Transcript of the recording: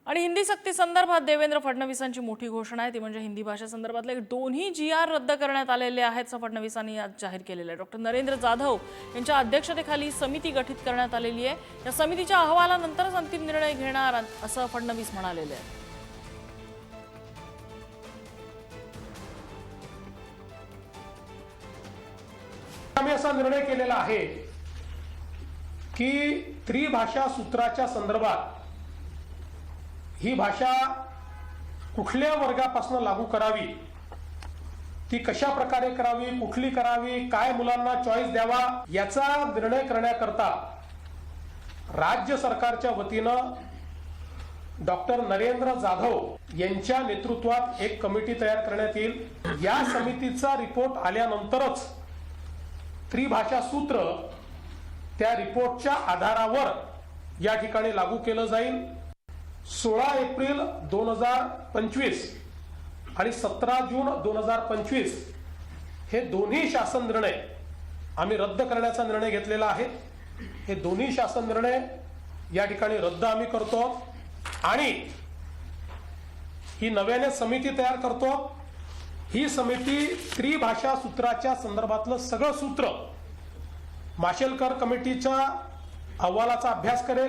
आणि हिंदी सक्ती संदर्भात देवेंद्र फडणवीसांची मोठी घोषणा आहे ती म्हणजे हिंदी भाषा संदर्भातले दोन्ही GR रद्द करण्यात आलेले आहेत असं फडणवीसांनी आज जाहीर केलेलं आहे। डॉक्टर नरेंद्र जाधव यांच्या अध्यक्षतेखाली समिती गठीत करण्यात आलेली आहे। या समितीच्या अहवालानंतरच अंतिम निर्णय घेणार असं फडणवीस म्हणालेले आहेत। आम्ही असा निर्णय केलेला आहे की त्रिभाषा सूत्राच्या संदर्भात ही भाषा कुठल्या वर्गापासून लागू करावी, ती कशा प्रकारे करावी, कुठली करावी, काय मुलांना चॉईस द्यावा याचा निर्णय करण्याकरता राज्य सरकारच्या वतीनं डॉक्टर नरेंद्र जाधव यांच्या नेतृत्वात एक कमिटी तयार करण्यात येईल। या समितीचा रिपोर्ट आल्यानंतरच त्रिभाषा सूत्र त्या रिपोर्टच्या आधारावर या ठिकाणी लागू केलं जाईल। 16 एप्रिल 2025 आणि 17 जून 2025 हे दोन्ही शासन निर्णय आम्ही रद्द करण्याचा निर्णय घेतलेला आहे। हे दोन्ही शासन निर्णय या ठिकाणी रद्द आम्ही करतो आणि ही नव्याने समिती तयार करतो। ही समिती त्रिभाषा सूत्राच्या संदर्भातलं सगळं सूत्र माशेलकर कमिटीच्या अहवालाचा अभ्यास करेल।